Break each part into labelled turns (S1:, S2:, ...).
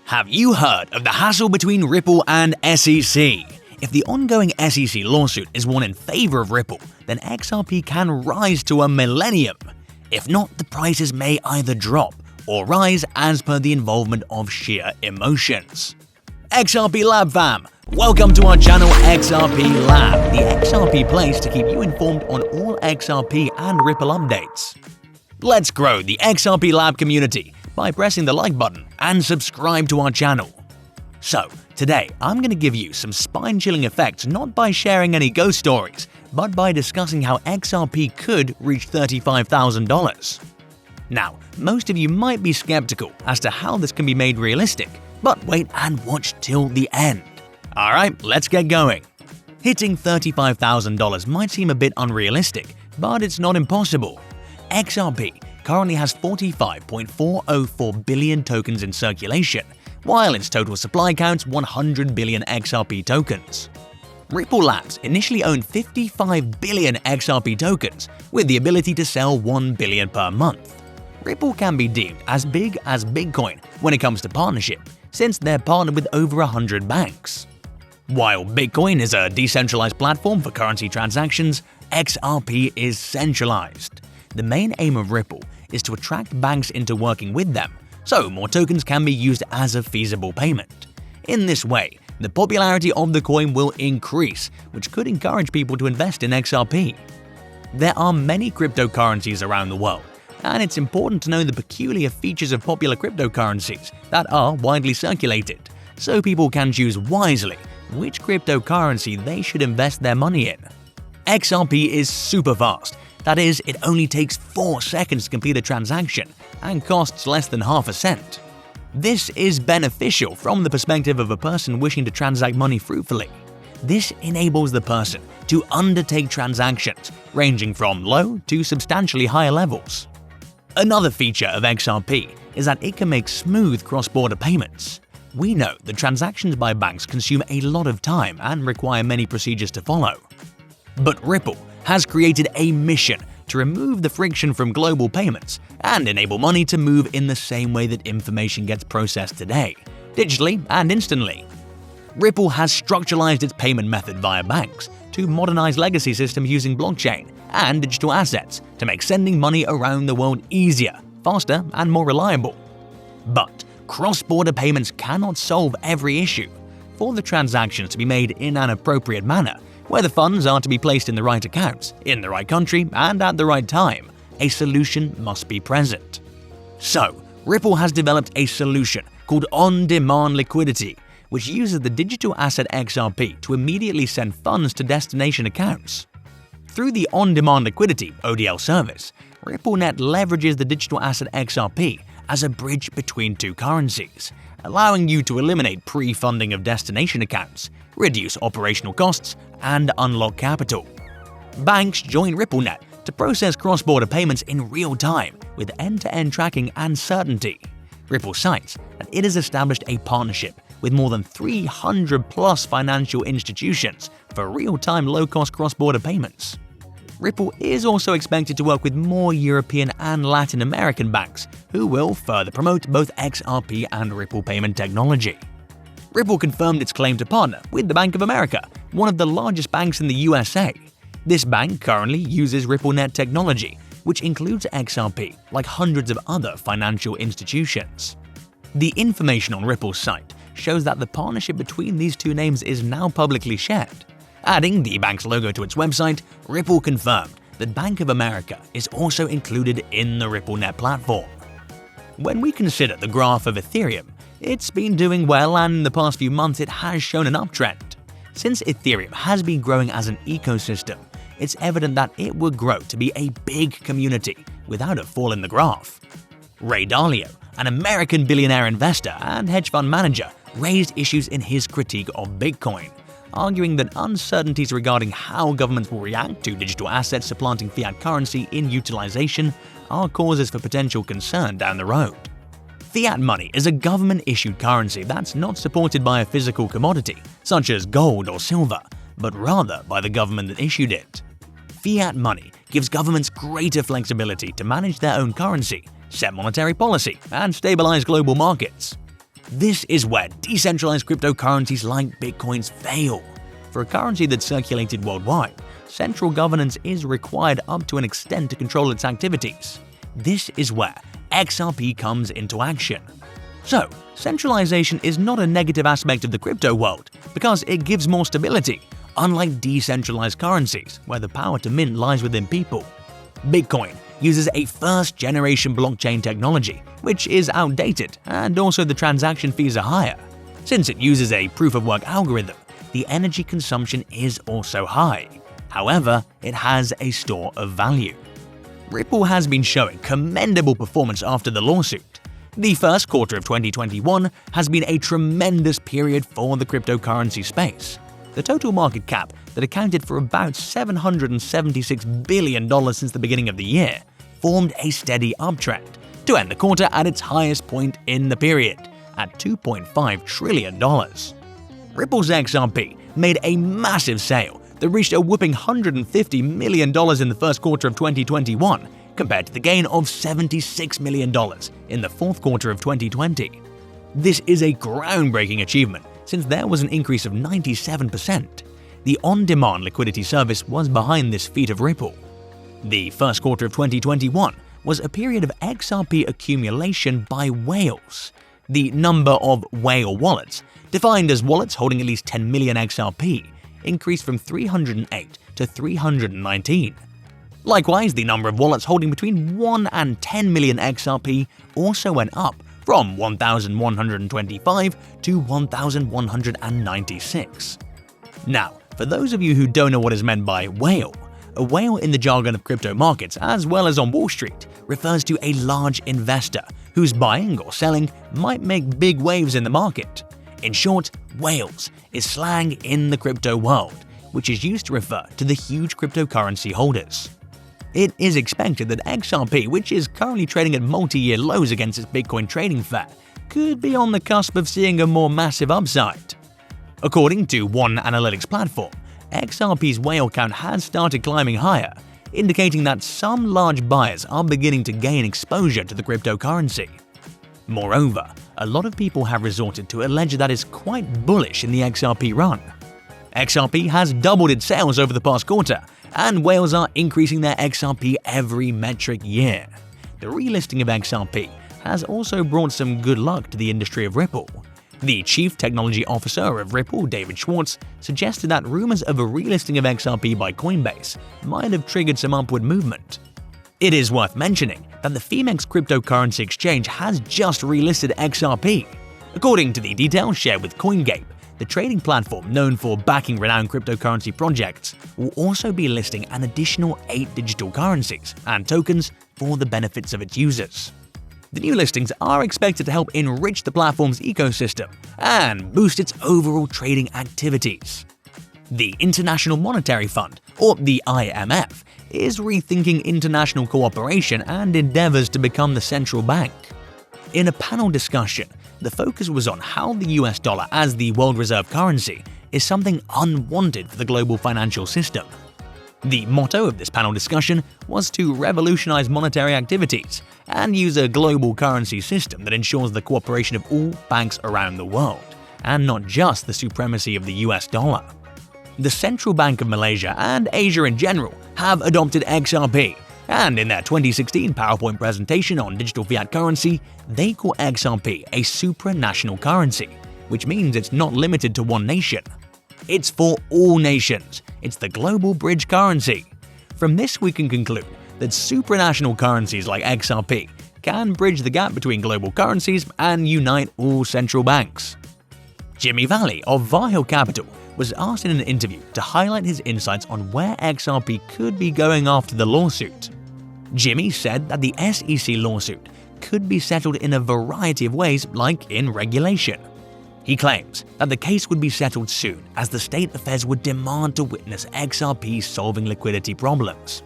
S1: Have you heard of the hassle between Ripple and SEC? If the ongoing SEC lawsuit is won in favor of Ripple, then XRP can rise to a millennium. If not, the prices may either drop or rise as per the involvement of sheer emotions. XRP Lab fam! Welcome to our channel XRP Lab, the XRP place to keep you informed on all XRP and Ripple updates. Let's grow the XRP Lab community by pressing the like button and subscribe to our channel. So, today I'm going to give you some spine-chilling effects not by sharing any ghost stories, but by discussing how XRP could reach $35,000. Now, most of you might be skeptical as to how this can be made realistic, but wait and watch till the end. Alright, let's get going. Hitting $35,000 might seem a bit unrealistic, but it's not impossible. XRP currently has 45.404 billion tokens in circulation, while its total supply counts 100 billion XRP tokens. Ripple Labs initially owned 55 billion XRP tokens, with the ability to sell 1 billion per month. Ripple can be deemed as big as Bitcoin when it comes to partnership, since they're partnered with over 100 banks. While Bitcoin is a decentralized platform for currency transactions, XRP is centralized. The main aim of Ripple is to attract banks into working with them, so more tokens can be used as a feasible payment. In this way, the popularity of the coin will increase, which could encourage people to invest in XRP. There are many cryptocurrencies around the world, and it's important to know the peculiar features of popular cryptocurrencies that are widely circulated, so people can choose wisely which cryptocurrency they should invest their money in. XRP is super fast. That is, it only takes 4 seconds to complete a transaction and costs less than half a cent. This is beneficial from the perspective of a person wishing to transact money fruitfully. This enables the person to undertake transactions ranging from low to substantially higher levels. Another feature of XRP is that it can make smooth cross-border payments. We know that transactions by banks consume a lot of time and require many procedures to follow. But Ripple has created a mission to remove the friction from global payments and enable money to move in the same way that information gets processed today, digitally and instantly. Ripple has structuralized its payment method via banks to modernize legacy systems using blockchain and digital assets to make sending money around the world easier, faster, and more reliable. But cross-border payments cannot solve every issue. For the transactions to be made in an appropriate manner, where the funds are to be placed in the right accounts, in the right country, and at the right time, a solution must be present. So, Ripple has developed a solution called on-demand liquidity, which uses the digital asset XRP to immediately send funds to destination accounts. Through the on-demand liquidity (ODL) service, RippleNet leverages the digital asset XRP as a bridge between two currencies, allowing you to eliminate pre-funding of destination accounts, reduce operational costs, and unlock capital. Banks join RippleNet to process cross-border payments in real time with end-to-end tracking and certainty. Ripple cites that it has established a partnership with more than 300+ financial institutions for real-time low-cost cross-border payments. Ripple is also expected to work with more European and Latin American banks who will further promote both XRP and Ripple payment technology. Ripple confirmed its claim to partner with the Bank of America, one of the largest banks in the USA. This bank currently uses RippleNet technology, which includes XRP, like hundreds of other financial institutions. The information on Ripple's site shows that the partnership between these two names is now publicly shared. Adding the bank's logo to its website, Ripple confirmed that Bank of America is also included in the RippleNet platform. When we consider the graph of Ethereum, it's been doing well, and in the past few months it has shown an uptrend. Since Ethereum has been growing as an ecosystem, it's evident that it would grow to be a big community without a fall in the graph. Ray Dalio, an American billionaire investor and hedge fund manager, raised issues in his critique of Bitcoin, arguing that uncertainties regarding how governments will react to digital assets supplanting fiat currency in utilization are causes for potential concern down the road. Fiat money is a government-issued currency that's not supported by a physical commodity, such as gold or silver, but rather by the government that issued it. Fiat money gives governments greater flexibility to manage their own currency, set monetary policy, and stabilize global markets. This is where decentralized cryptocurrencies like Bitcoins fail. For a currency that's circulated worldwide, central governance is required up to an extent to control its activities. This is where XRP comes into action. So, centralization is not a negative aspect of the crypto world because it gives more stability, unlike decentralized currencies where the power to mint lies within people. Bitcoin uses a first-generation blockchain technology, which is outdated, and also the transaction fees are higher. Since it uses a proof-of-work algorithm, the energy consumption is also high. However, it has a store of value. Ripple has been showing commendable performance after the lawsuit. The first quarter of 2021 has been a tremendous period for the cryptocurrency space. The total market cap that accounted for about $776 billion since the beginning of the year formed a steady uptrend to end the quarter at its highest point in the period, at $2.5 trillion. Ripple's XRP made a massive sale that reached a whopping $150 million in the first quarter of 2021, compared to the gain of $76 million in the fourth quarter of 2020. This is a groundbreaking achievement since there was an increase of 97%. The on-demand liquidity service was behind this feat of Ripple. The first quarter of 2021 was a period of XRP accumulation by whales. The number of whale wallets, defined as wallets holding at least 10 million XRP, increased from 308 to 319. Likewise, the number of wallets holding between 1 and 10 million XRP also went up from 1,125 to 1,196. Now, for those of you who don't know what is meant by whale, a whale in the jargon of crypto markets as well as on Wall Street refers to a large investor whose buying or selling might make big waves in the market. In short, whales is slang in the crypto world, which is used to refer to the huge cryptocurrency holders. It is expected that XRP, which is currently trading at multi-year lows against its Bitcoin trading fair, could be on the cusp of seeing a more massive upside. According to one analytics platform, XRP's whale count has started climbing higher, indicating that some large buyers are beginning to gain exposure to the cryptocurrency. Moreover, a lot of people have resorted to a ledger that is quite bullish in the XRP run. XRP has doubled its sales over the past quarter, and whales are increasing their XRP every metric year. The relisting of XRP has also brought some good luck to the industry of Ripple. The Chief Technology Officer of Ripple, David Schwartz, suggested that rumors of a relisting of XRP by Coinbase might have triggered some upward movement. It is worth mentioning that the Phemex cryptocurrency exchange has just relisted XRP. According to the details shared with CoinGape, the trading platform known for backing renowned cryptocurrency projects will also be listing an additional 8 digital currencies and tokens for the benefits of its users. The new listings are expected to help enrich the platform's ecosystem and boost its overall trading activities. The International Monetary Fund, or the IMF, is rethinking international cooperation and endeavors to become the central bank. In a panel discussion, the focus was on how the US dollar as the world reserve currency is something unwanted for the global financial system. The motto of this panel discussion was to revolutionize monetary activities and use a global currency system that ensures the cooperation of all banks around the world, and not just the supremacy of the US dollar. The Central Bank of Malaysia and Asia in general have adopted XRP, and in their 2016 PowerPoint presentation on digital fiat currency, they call XRP a supranational currency, which means it's not limited to one nation. It's for all nations. It's the global bridge currency. From this, we can conclude that supranational currencies like XRP can bridge the gap between global currencies and unite all central banks. Jimmy Valley of Varhill Capital was asked in an interview to highlight his insights on where XRP could be going after the lawsuit. Jimmy said that the SEC lawsuit could be settled in a variety of ways, like in regulation. He claims that the case would be settled soon as the state affairs would demand to witness XRP solving liquidity problems.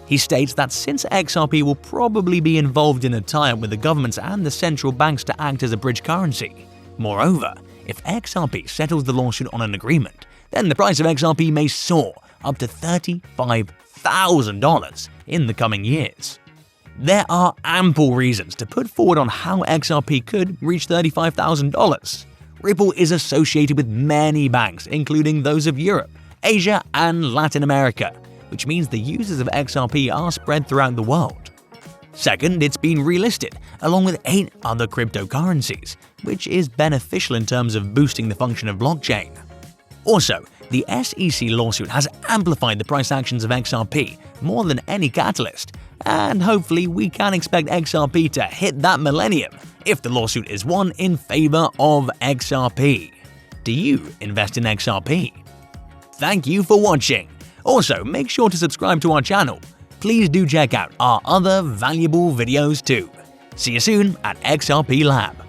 S1: He states that since XRP will probably be involved in a tie-up with the governments and the central banks to act as a bridge currency. Moreover, if XRP settles the lawsuit on an agreement, then the price of XRP may soar up to $35,000 in the coming years. There are ample reasons to put forward on how XRP could reach $35,000. Ripple is associated with many banks, including those of Europe, Asia, and Latin America, which means the users of XRP are spread throughout the world. Second, it's been relisted, along with 8 other cryptocurrencies, which is beneficial in terms of boosting the function of blockchain. Also, the SEC lawsuit has amplified the price actions of XRP more than any catalyst, and hopefully we can expect XRP to hit that millennium if the lawsuit is won in favor of XRP. Do you invest in XRP? Thank you for watching. Also, make sure to subscribe to our channel. Please do check out our other valuable videos too. See you soon at XRP Lab.